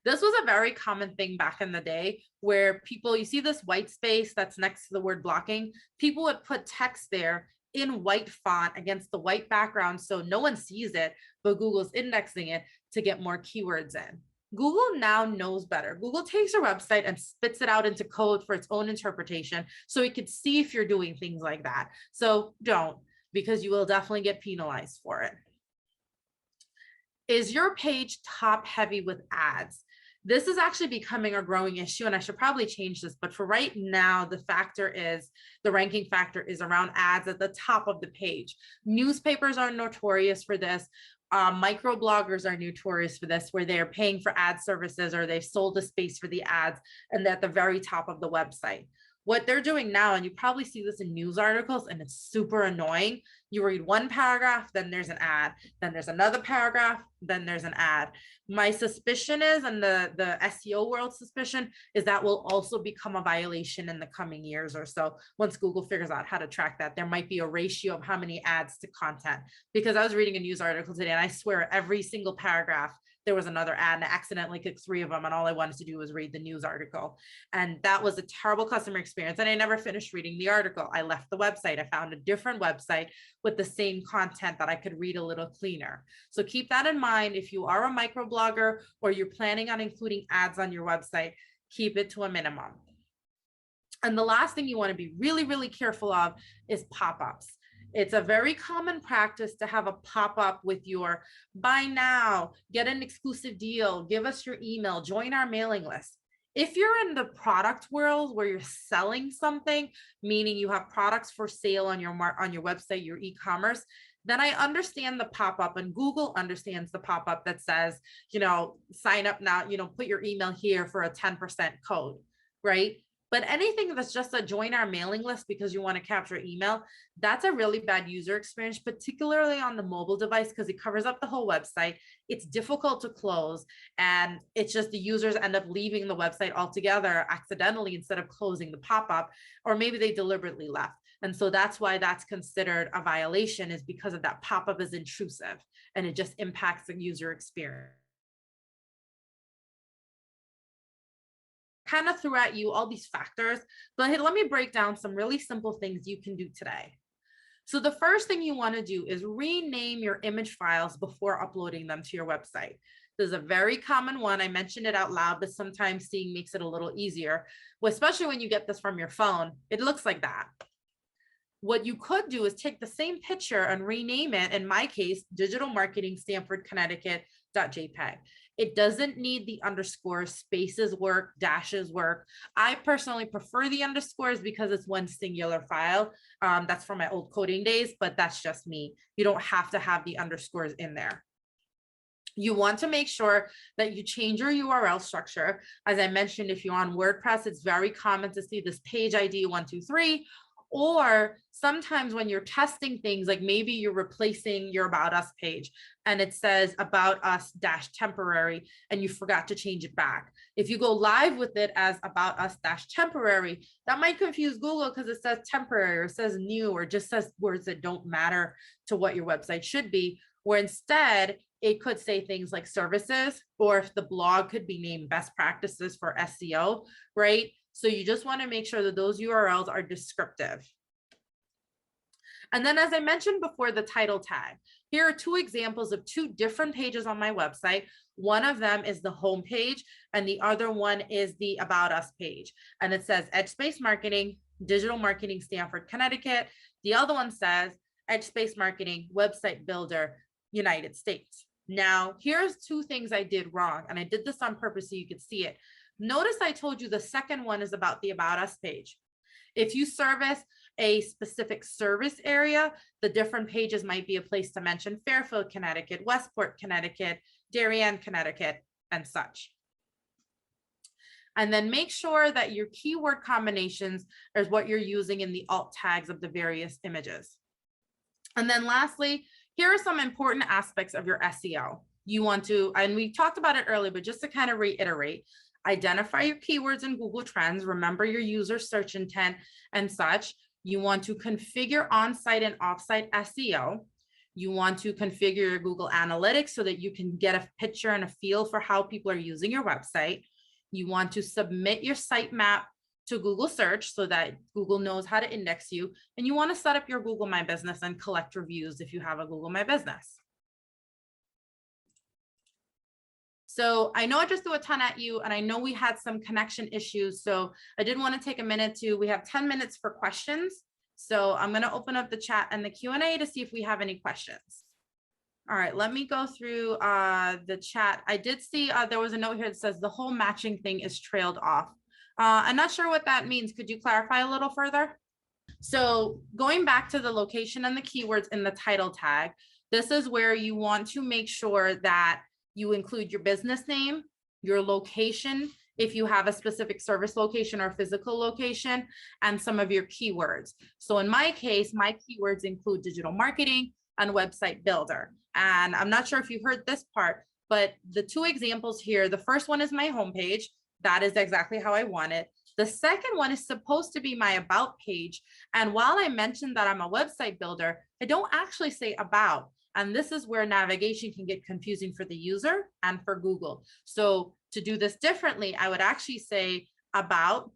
This was a very common thing back in the day where people, you see this white space that's next to the word blocking, people would put text there in white font against the white background so no one sees it, but Google's indexing it to get more keywords in. Google now knows better. Google takes your website and spits it out into code for its own interpretation so it could see if you're doing things like that. So don't, because you will definitely get penalized for it. Is your page top heavy with ads? This is actually becoming a growing issue, and I should probably change this, but for right now, the ranking factor is around ads at the top of the page. Newspapers are notorious for this. Microbloggers are notorious for this, where they're paying for ad services or they've sold a space for the ads and they're at the very top of the website. What they're doing now, and you probably see this in news articles, and it's super annoying. You read one paragraph, then there's an ad, then there's another paragraph, then there's an ad. My suspicion is, and the SEO world suspicion is that will also become a violation in the coming years or so. Once Google figures out how to track that, there might be a ratio of how many ads to content. Because I was reading a news article today and I swear every single paragraph, there was another ad and I accidentally clicked 3 of them and all I wanted to do was read the news article. And that was a terrible customer experience. And I never finished reading the article. I left the website. I found a different website with the same content that I could read a little cleaner. So keep that in mind. If you are a microblogger or you're planning on including ads on your website, keep it to a minimum. And the last thing you want to be really, really careful of is pop-ups. It's a very common practice to have a pop-up with your buy now, get an exclusive deal, give us your email, join our mailing list. If you're in the product world where you're selling something, meaning you have products for sale on your website, your e-commerce, then I understand the pop-up, and Google understands the pop-up that says, sign up now, put your email here for a 10% code, right? But anything that's just a join our mailing list because you want to capture email, that's a really bad user experience, particularly on the mobile device, because it covers up the whole website. It's difficult to close. And it's just the users end up leaving the website altogether accidentally instead of closing the pop-up, or maybe they deliberately left. And so that's why that's considered a violation, is because of that pop-up is intrusive and it just impacts the user experience. Kind of threw at you all these factors, but let me break down some really simple things you can do today. So the first thing you want to do is rename your image files before uploading them to your website. This is a very common one. I mentioned it out loud, but sometimes seeing makes it a little easier, especially when you get this from your phone. It looks like that. What you could do is take the same picture and rename it. In my case, Digital Marketing Stamford, Connecticut.jpg. It doesn't need the underscores, spaces work, dashes work. I personally prefer the underscores because it's one singular file. That's from my old coding days, but that's just me. You don't have to have the underscores in there. You want to make sure that you change your URL structure. As I mentioned, if you're on WordPress, it's very common to see this page ID 123. Or sometimes when you're testing things, like maybe you're replacing your About Us page and it says About Us -temporary and you forgot to change it back. If you go live with it as About Us -temporary, that might confuse Google because it says temporary or it says new or just says words that don't matter to what your website should be. where instead it could say things like services, or if the blog could be named best practices for SEO, right? So you just want to make sure that those URLs are descriptive. And then, as I mentioned before, the title tag. Here are two examples of two different pages on my website. One of them is the home page, and the other one is the About Us page. And it says EdgeSpace Marketing, Digital Marketing, Stamford, Connecticut. The other one says EdgeSpace Marketing, Website Builder, United States. Now, here's two things I did wrong, and I did this on purpose so you could see it. Notice I told you the second one is about the About Us page. If you service a specific service area, the different pages might be a place to mention Fairfield, Connecticut, Westport, Connecticut, Darien, Connecticut, and such. And then make sure that your keyword combinations is what you're using in the alt tags of the various images. And then lastly, here are some important aspects of your SEO. You want to, and we talked about it earlier, but just to kind of reiterate, identify your keywords in Google Trends, remember your user search intent and such. You want to configure on-site and off-site SEO. You want to configure your Google Analytics so that you can get a picture and a feel for how people are using your website. You want to submit your sitemap to Google search so that Google knows how to index you. And you want to set up your Google My Business and collect reviews if you have a Google My Business. So I know I just threw a ton at you, and I know we had some connection issues. So I did want to take a minute we have 10 minutes for questions. So I'm going to open up the chat and the Q&A to see if we have any questions. All right, let me go through the chat. I did see there was a note here that says the whole matching thing is trailed off. I'm not sure what that means. Could you clarify a little further? So going back to the location and the keywords in the title tag, this is where you want to make sure that you include your business name, your location, if you have a specific service location or physical location, and some of your keywords. So in my case, my keywords include digital marketing and website builder. And I'm not sure if you heard this part, but the two examples here, the first one is my homepage. That is exactly how I want it. The second one is supposed to be my about page. And while I mentioned that I'm a website builder, I don't actually say about. And this is where navigation can get confusing for the user and for Google. So to do this differently, I would actually say about,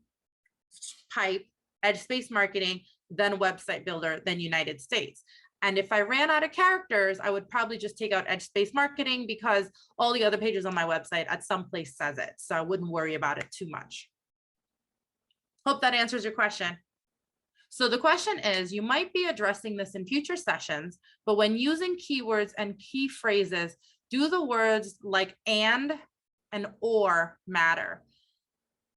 pipe, EdgeSpace Marketing, then website builder, then United States. And if I ran out of characters, I would probably just take out EdgeSpace Marketing because all the other pages on my website at some place says it. So I wouldn't worry about it too much. Hope that answers your question. So the question is, you might be addressing this in future sessions, but when using keywords and key phrases, do the words like and or matter?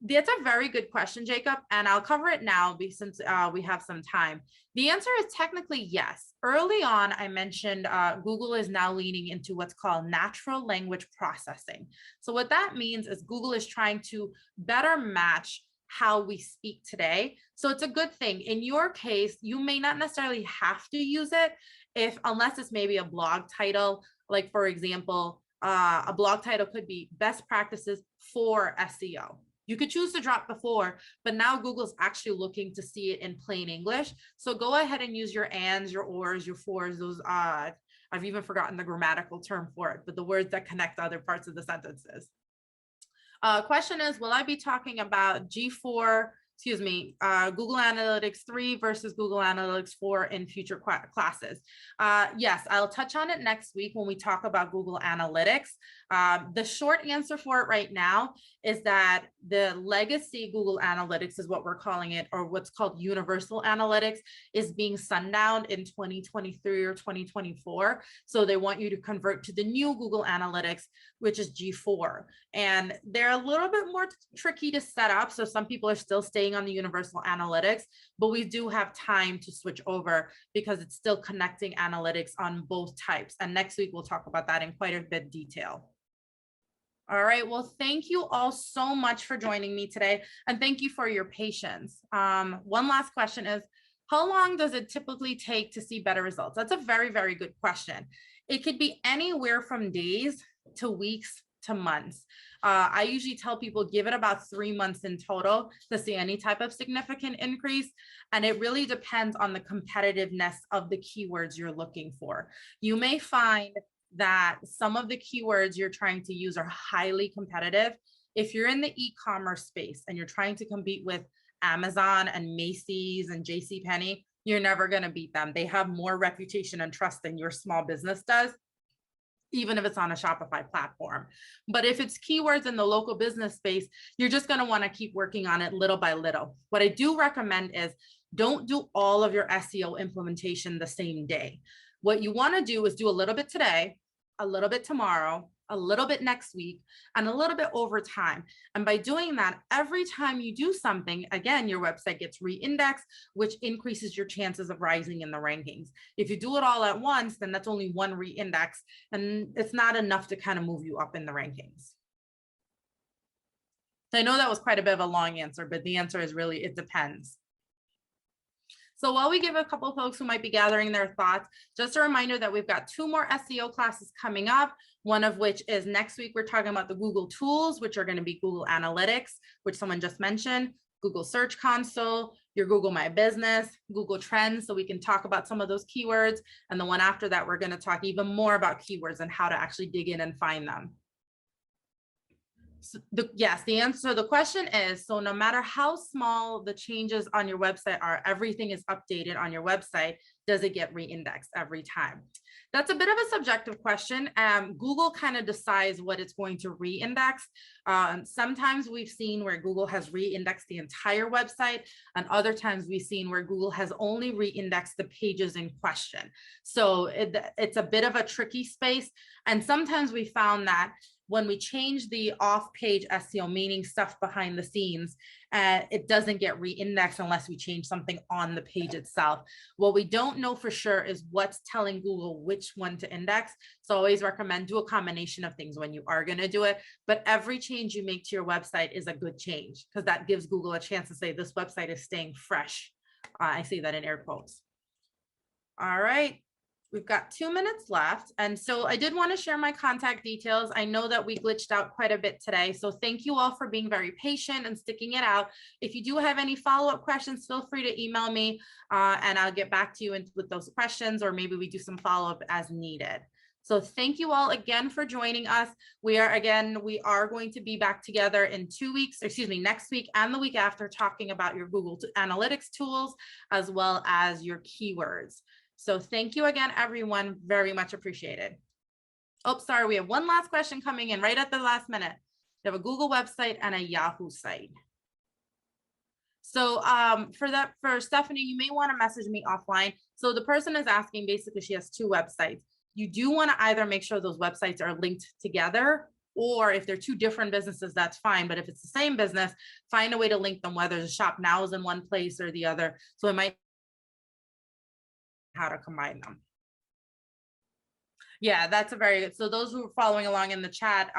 That's a very good question, Jacob, and I'll cover it now since we have some time. The answer is technically yes. Early on, I mentioned Google is now leaning into what's called natural language processing. So what that means is Google is trying to better match how we speak today. So it's a good thing. In your case, you may not necessarily have to use it unless it's maybe a blog title. Like for example, a blog title could be best practices for SEO. You could choose to drop before, but now Google's actually looking to see it in plain English. So go ahead and use your ands, your ors, your fors, those I've even forgotten the grammatical term for it, but the words that connect other parts of the sentences. Question is, will I be talking about Google Analytics 3 versus Google Analytics 4 in future classes? Yes, I'll touch on it next week when we talk about Google Analytics. The short answer for it right now is that the legacy Google Analytics is what we're calling it, or what's called Universal Analytics, is being sundowned in 2023 or 2024. So they want you to convert to the new Google Analytics, which is G4. And they're a little bit more tricky to set up. So some people are still staying on the Universal Analytics, but we do have time to switch over because it's still connecting analytics on both types. And next week, we'll talk about that in quite a bit of detail. All right, well, thank you all so much for joining me today. And thank you for your patience. One last question is, how long does it typically take to see better results? That's a very, very good question. It could be anywhere from days to weeks to months. I usually tell people give it about 3 months in total to see any type of significant increase. And it really depends on the competitiveness of the keywords you're looking for. You may find that some of the keywords you're trying to use are highly competitive. If you're in the e-commerce space and you're trying to compete with Amazon and Macy's and JCPenney, you're never going to beat them. They have more reputation and trust than your small business does, even if it's on a Shopify platform. But if it's keywords in the local business space, you're just going to want to keep working on it little by little. What I do recommend is don't do all of your SEO implementation the same day. What you want to do is do a little bit today, a little bit tomorrow, a little bit next week, and a little bit over time. And by doing that, every time you do something, again, your website gets re-indexed, which increases your chances of rising in the rankings. If you do it all at once, then that's only one re-index, and it's not enough to kind of move you up in the rankings. So I know that was quite a bit of a long answer, but the answer is really, it depends. So while we give a couple of folks who might be gathering their thoughts, just a reminder that we've got 2 more SEO classes coming up, one of which is next week. We're talking about the Google tools, which are going to be Google Analytics, which someone just mentioned, Google Search Console, your Google My Business, Google Trends, so we can talk about some of those keywords. And the one after that, we're going to talk even more about keywords and how to actually dig in and find them. So the answer, the question is, so no matter how small the changes on your website are, everything is updated on your website. Does it get re-indexed every time? That's a bit of a subjective question. Google kind of decides what it's going to re-index. Sometimes we've seen where Google has re-indexed the entire website, and other times we've seen where Google has only re-indexed the pages in question. So it's a bit of a tricky space. And sometimes we found that when we change the off-page SEO, meaning stuff behind the scenes, it doesn't get re-indexed unless we change something on the page itself. What we don't know for sure is what's telling Google which one to index. So I always recommend do a combination of things when you are going to do it. But every change you make to your website is a good change, because that gives Google a chance to say this website is staying fresh. I say that in air quotes. All right. We've got 2 minutes left. And so I did want to share my contact details. I know that we glitched out quite a bit today. So thank you all for being very patient and sticking it out. If you do have any follow-up questions, feel free to email me and I'll get back to you with those questions, or maybe we do some follow-up as needed. So thank you all again for joining us. We are going to be back together in 2 weeks, next week and the week after, talking about your Google Analytics tools, as well as your keywords. So thank you again, everyone. Very much appreciated. Oh, sorry. We have one last question coming in right at the last minute. We have a Google website and a Yahoo site. So for Stephanie, you may want to message me offline. So the person is asking, basically, she has 2 websites. You do want to either make sure those websites are linked together, or if they're 2 different businesses, that's fine. But if it's the same business, find a way to link them, whether the shop now is in one place or the other. So it might how to combine them. Yeah, that's a very good. So those who are following along in the chat,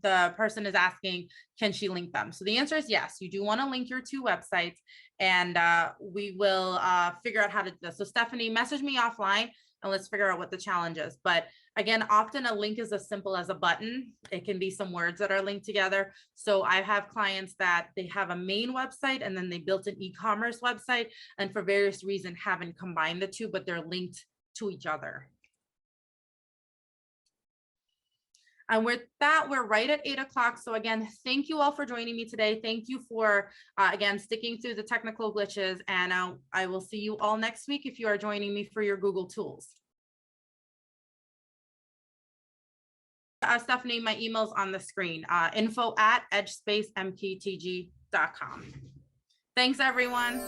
the person is asking, can she link them? So the answer is yes, you do want to link your 2 websites, and we will figure out how to do this. So Stephanie, message me offline and let's figure out what the challenge is. But again, often a link is as simple as a button. It can be some words that are linked together. So I have clients that they have a main website and then they built an e-commerce website, and for various reasons haven't combined the 2, but they're linked to each other. And with that, we're right at 8 o'clock. So again, thank you all for joining me today. Thank you for, again, sticking through the technical glitches. And I will see you all next week if you are joining me for your Google tools. Stephanie, my email's on the screen, info@edgespacemktg.com. Thanks, everyone.